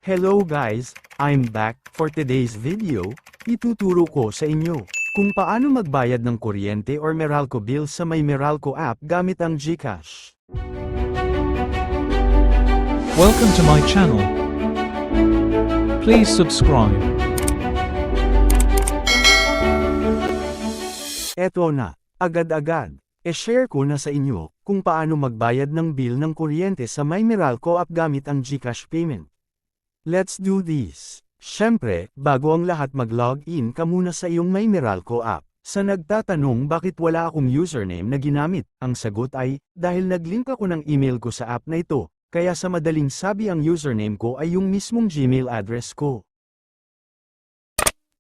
Hello guys, I'm back. For today's video, ituturo ko sa inyo kung paano magbayad ng kuryente or Meralco bill sa may Meralco app gamit ang GCash. Welcome to my channel. Please subscribe. Eto na, agad-agad. E-share ko na sa inyo kung paano magbayad ng bill ng kuryente sa may Meralco app gamit ang GCash payment. Let's do this. Syempre, bago ang lahat mag-login ka muna sa iyong may Meralco app. Sa nagtatanong bakit wala akong username na ginamit, ang sagot ay, dahil nag-link ako ng email ko sa app na ito, kaya sa madaling sabi ang username ko ay yung mismong Gmail address ko.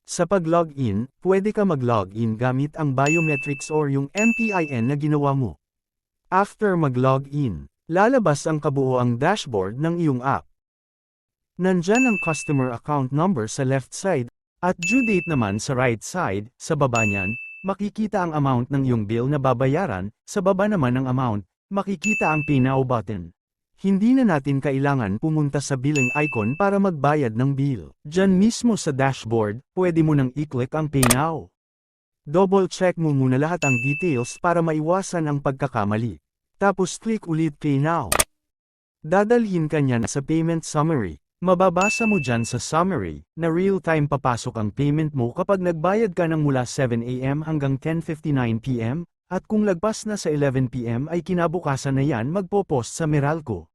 Sa pag-login, pwede ka mag-login gamit ang biometrics or yung MPIN na ginawa mo. After mag-login, lalabas ang kabuoang dashboard ng iyong app. Nandyan ang customer account number sa left side, at due date naman sa right side. Sa baba niyan, makikita ang amount ng iyong bill na babayaran, sa baba naman ng amount, makikita ang Pay Now button. Hindi na natin kailangan pumunta sa billing icon para magbayad ng bill. Diyan mismo sa dashboard, pwede mo nang i-click ang Pay Now. Double check mo muna lahat ang details para maiwasan ang pagkakamali. Tapos click ulit Pay Now. Dadalhin ka niyan sa payment summary. Mababasa mo dyan sa summary, na real-time papasok ang payment mo kapag nagbayad ka ng mula 7 AM hanggang 10:59 PM, at kung lagpas na sa 11 PM ay kinabukasan na yan magpo-post sa Meralco.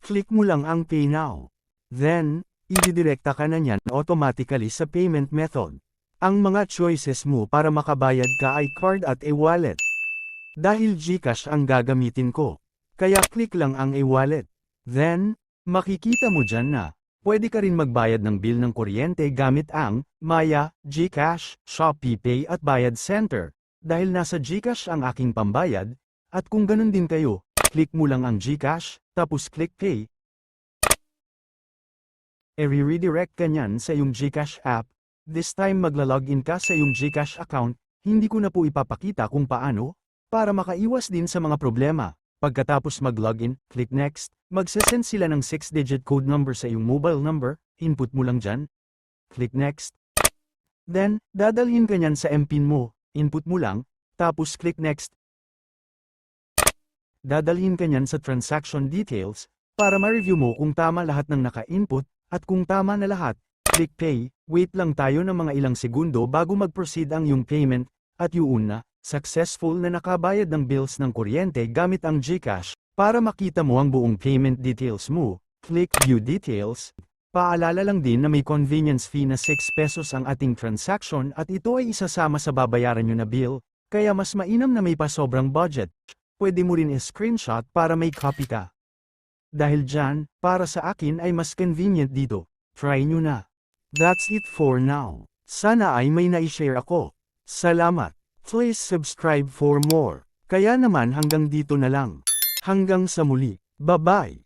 Click mo lang ang Pay Now. Then, ididirekta ka na niyan automatically sa payment method. Ang mga choices mo para makabayad ka ay card at e-wallet. Dahil GCash ang gagamitin ko, kaya click lang ang e-wallet. Then, makikita mo dyan na, pwede ka rin magbayad ng bill ng kuryente gamit ang Maya, GCash, Shopee Pay at Bayad Center. Dahil nasa GCash ang aking pambayad, at kung ganun din kayo, click mo lang ang GCash, tapos click Pay. E-redirect ka nyan sa iyong GCash app. This time magla-login ka sa iyong GCash account, hindi ko na po ipapakita kung paano, para makaiwas din sa mga problema. Pagkatapos mag-login, click Next, magsesend sila ng 6-digit code number sa iyong mobile number, input mo lang dyan. Click Next. Then, dadalhin ka nyan sa MPIN mo, input mo lang, tapos click Next. Dadalhin ka nyan sa transaction details, para ma-review mo kung tama lahat ng naka-input, at kung tama na lahat, click Pay. Wait lang tayo ng mga ilang segundo bago mag-proceed ang iyong payment, at yun na. Successful na nakabayad ng bills ng kuryente gamit ang GCash. Para makita mo ang buong payment details mo, click View Details. Paalala lang din na may convenience fee na 6 pesos ang ating transaction at ito ay isasama sa babayaran nyo na bill, kaya mas mainam na may pasobrang budget. Pwede mo rin i-screenshot para may copy ka. Dahil dyan, para sa akin ay mas convenient dito. Try nyo na. That's it for now. Sana ay may na-share ako. Salamat. Please subscribe for more. Kaya naman hanggang dito na lang. Hanggang sa muli. Bye-bye.